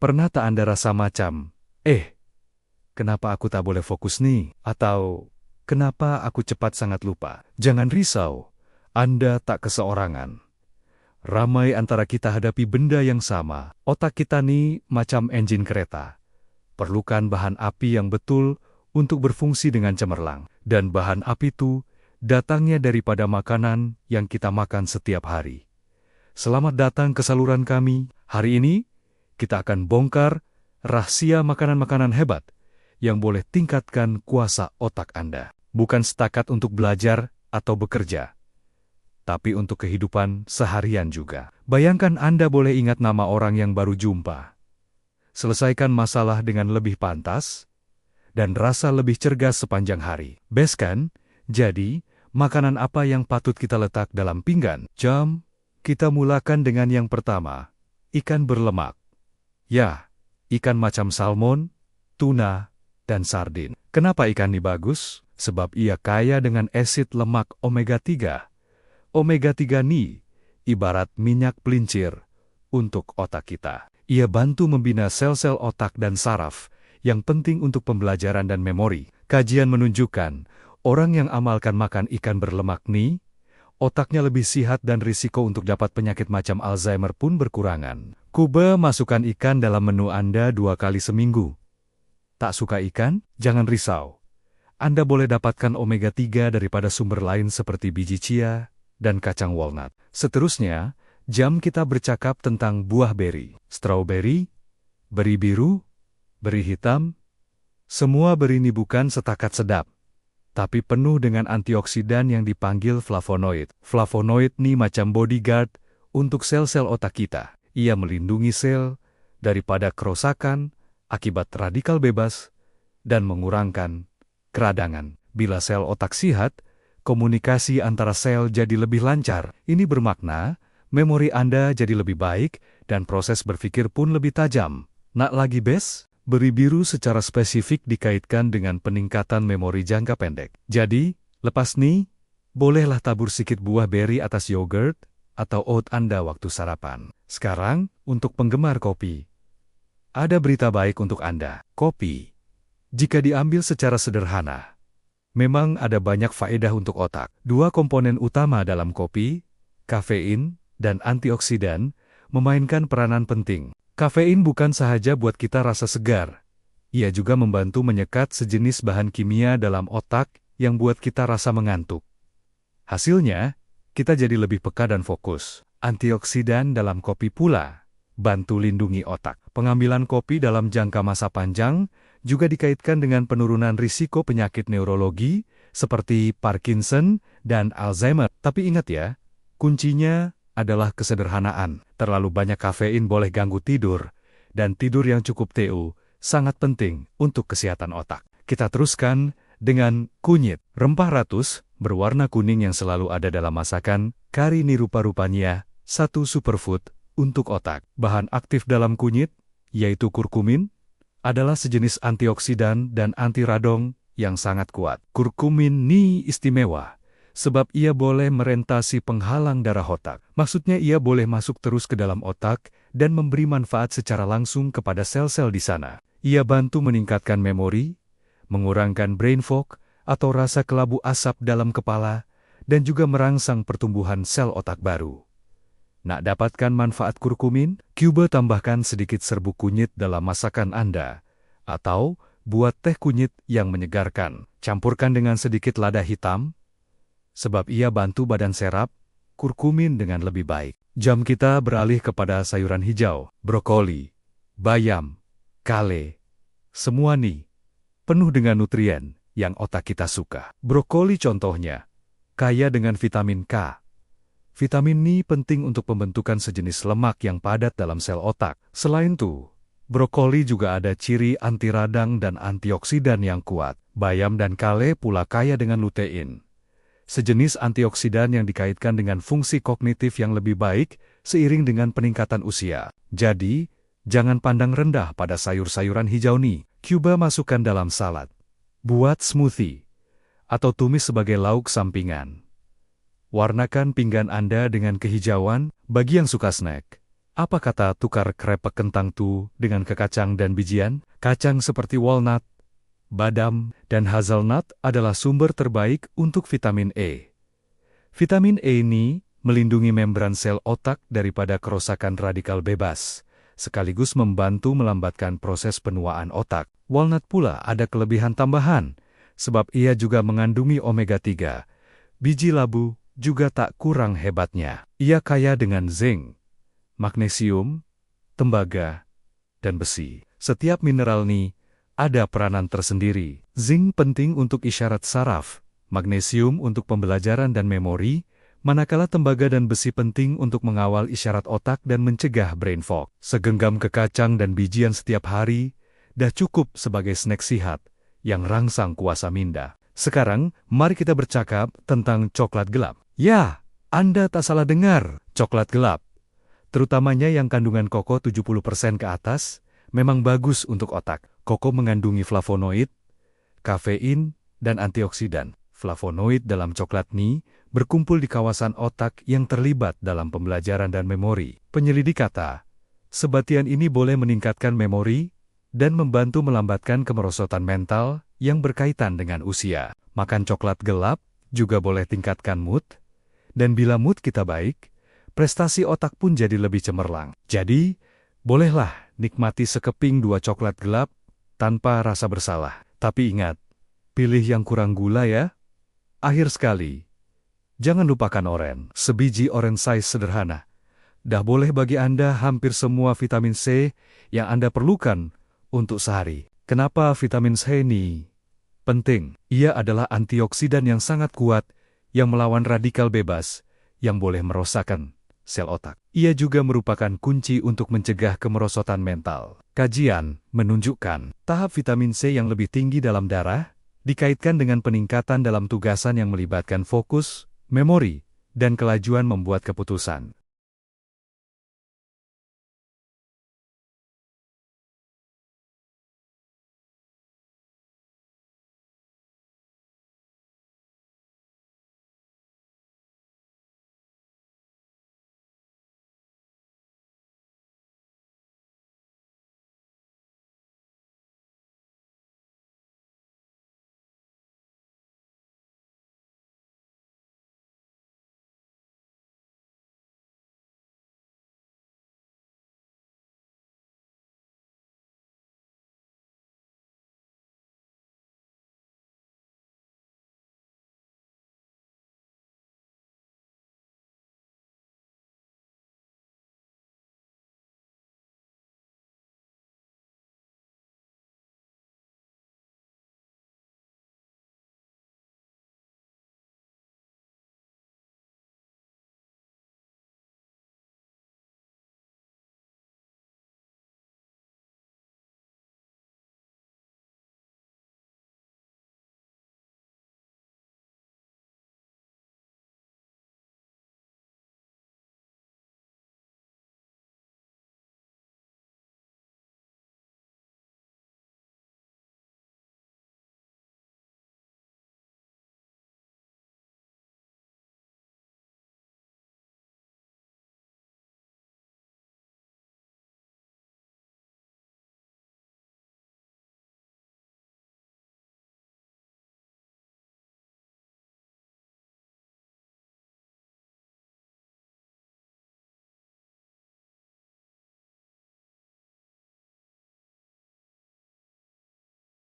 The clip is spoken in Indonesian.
Pernah tak Anda rasa macam, kenapa aku tak boleh fokus nih? Atau, kenapa aku cepat sangat lupa? Jangan risau, Anda tak keseorangan. Ramai antara kita hadapi benda yang sama. Otak kita nih macam enjin kereta. Perlukan bahan api yang betul untuk berfungsi dengan cemerlang. Dan bahan api itu datangnya daripada makanan yang kita makan setiap hari. Selamat datang ke saluran kami. Hari ini, kita akan bongkar rahasia makanan-makanan hebat yang boleh tingkatkan kuasa otak Anda. Bukan setakat untuk belajar atau bekerja, tapi untuk kehidupan seharian juga. Bayangkan Anda boleh ingat nama orang yang baru jumpa, selesaikan masalah dengan lebih pantas, dan rasa lebih cergas sepanjang hari. Best kan? Jadi, makanan apa yang patut kita letak dalam pinggan? Kita mulakan dengan yang pertama, ikan berlemak. Ya, ikan macam salmon, tuna, dan sardin. Kenapa ikan ini bagus? Sebab ia kaya dengan asid lemak omega-3. Omega-3 ini ibarat minyak pelincir untuk otak kita. Ia bantu membina sel-sel otak dan saraf yang penting untuk pembelajaran dan memori. Kajian menunjukkan, orang yang amalkan makan ikan berlemak nih, otaknya lebih sehat dan risiko untuk dapat penyakit macam Alzheimer pun berkurangan. Coba masukkan ikan dalam menu Anda 2 kali seminggu. Tak suka ikan? Jangan risau. Anda boleh dapatkan omega-3 daripada sumber lain seperti biji chia dan kacang walnut. Seterusnya, kita bercakap tentang buah beri. Strawberry, beri biru, beri hitam. Semua beri ini bukan setakat sedap, tapi penuh dengan antioksidan yang dipanggil flavonoid. Flavonoid ini macam bodyguard untuk sel-sel otak kita. Ia melindungi sel daripada kerusakan akibat radikal bebas dan mengurangkan keradangan. Bila sel otak sehat, komunikasi antara sel jadi lebih lancar. Ini bermakna, memori Anda jadi lebih baik dan proses berpikir pun lebih tajam. Nak lagi best? Beri biru secara spesifik dikaitkan dengan peningkatan memori jangka pendek. Jadi, lepas nih, bolehlah tabur sedikit buah beri atas yogurt atau oat Anda waktu sarapan. Sekarang, untuk penggemar kopi. Ada berita baik untuk Anda. Kopi, jika diambil secara sederhana, memang ada banyak faedah untuk otak. 2 komponen utama dalam kopi, kafein dan antioksidan, memainkan peranan penting. Kafein bukan sahaja buat kita rasa segar. Ia juga membantu menyekat sejenis bahan kimia dalam otak yang buat kita rasa mengantuk. Hasilnya, kita jadi lebih peka dan fokus. Antioksidan dalam kopi pula bantu lindungi otak. Pengambilan kopi dalam jangka masa panjang juga dikaitkan dengan penurunan risiko penyakit neurologi seperti Parkinson dan Alzheimer. Tapi ingat ya, kuncinya adalah kesederhanaan. Terlalu banyak kafein boleh ganggu tidur, dan tidur yang cukup TU sangat penting untuk kesehatan otak. Kita teruskan dengan kunyit. Rempah ratus berwarna kuning yang selalu ada dalam masakan kari ini rupa-rupanya satu superfood untuk otak. Bahan aktif dalam kunyit, yaitu kurkumin, adalah sejenis antioksidan dan anti radong yang sangat kuat. Kurkumin ini istimewa, sebab ia boleh merentasi penghalang darah otak. Maksudnya ia boleh masuk terus ke dalam otak dan memberi manfaat secara langsung kepada sel-sel di sana. Ia bantu meningkatkan memori, mengurangkan brain fog atau rasa kelabu asap dalam kepala, dan juga merangsang pertumbuhan sel otak baru. Nak dapatkan manfaat kurkumin? Coba tambahkan sedikit serbuk kunyit dalam masakan Anda, atau buat teh kunyit yang menyegarkan. Campurkan dengan sedikit lada hitam, sebab ia bantu badan serap kurkumin dengan lebih baik. Kita beralih kepada sayuran hijau, brokoli, bayam, kale. Semua nih penuh dengan nutrien yang otak kita suka. Brokoli contohnya, kaya dengan vitamin K. Vitamin ini penting untuk pembentukan sejenis lemak yang padat dalam sel otak. Selain itu, brokoli juga ada ciri anti radang dan antioksidan yang kuat. Bayam dan kale pula kaya dengan lutein, sejenis antioksidan yang dikaitkan dengan fungsi kognitif yang lebih baik seiring dengan peningkatan usia. Jadi, jangan pandang rendah pada sayur-sayuran hijau nih. Coba masukkan dalam salad, buat smoothie, atau tumis sebagai lauk sampingan. Warnakan pinggan Anda dengan kehijauan. Bagi yang suka snack, Apa kata tukar krepek kentang tu dengan kekacang dan bijian? Kacang seperti walnut, badam, dan hazelnut adalah sumber terbaik untuk vitamin E. Vitamin E ini melindungi membran sel otak daripada kerusakan radikal bebas, sekaligus membantu melambatkan proses penuaan otak. Walnut pula ada kelebihan tambahan, sebab ia juga mengandungi omega-3. Biji labu juga tak kurang hebatnya. Ia kaya dengan zinc, magnesium, tembaga, dan besi. Setiap mineral ini ada peranan tersendiri. Zinc penting untuk isyarat saraf, magnesium untuk pembelajaran dan memori, manakala tembaga dan besi penting untuk mengawal isyarat otak dan mencegah brain fog. Segenggam kekacang dan bijian setiap hari dah cukup sebagai snack sihat yang rangsang kuasa minda. Sekarang, mari kita bercakap tentang coklat gelap. Ya, Anda tak salah dengar, coklat gelap, terutamanya yang kandungan koko 70% ke atas, memang bagus untuk otak. Koko mengandungi flavonoid, kafein, dan antioksidan. Flavonoid dalam coklat ini berkumpul di kawasan otak yang terlibat dalam pembelajaran dan memori. Penyelidik kata, sebatian ini boleh meningkatkan memori dan membantu melambatkan kemerosotan mental yang berkaitan dengan usia. Makan coklat gelap juga boleh tingkatkan mood, dan bila mood kita baik, prestasi otak pun jadi lebih cemerlang. Jadi, bolehlah nikmati sekeping 2 coklat gelap tanpa rasa bersalah. Tapi ingat, pilih yang kurang gula ya. Akhir sekali, jangan lupakan oren. Sebiji oren size sederhana dah boleh bagi Anda hampir semua vitamin C yang Anda perlukan untuk sehari. Kenapa vitamin C ini penting? Ia adalah antioksidan yang sangat kuat yang melawan radikal bebas yang boleh merosakkan sel otak. Ia juga merupakan kunci untuk mencegah kemerosotan mental. Kajian menunjukkan tahap vitamin C yang lebih tinggi dalam darah dikaitkan dengan peningkatan dalam tugasan yang melibatkan fokus, memori, dan kelajuan membuat keputusan.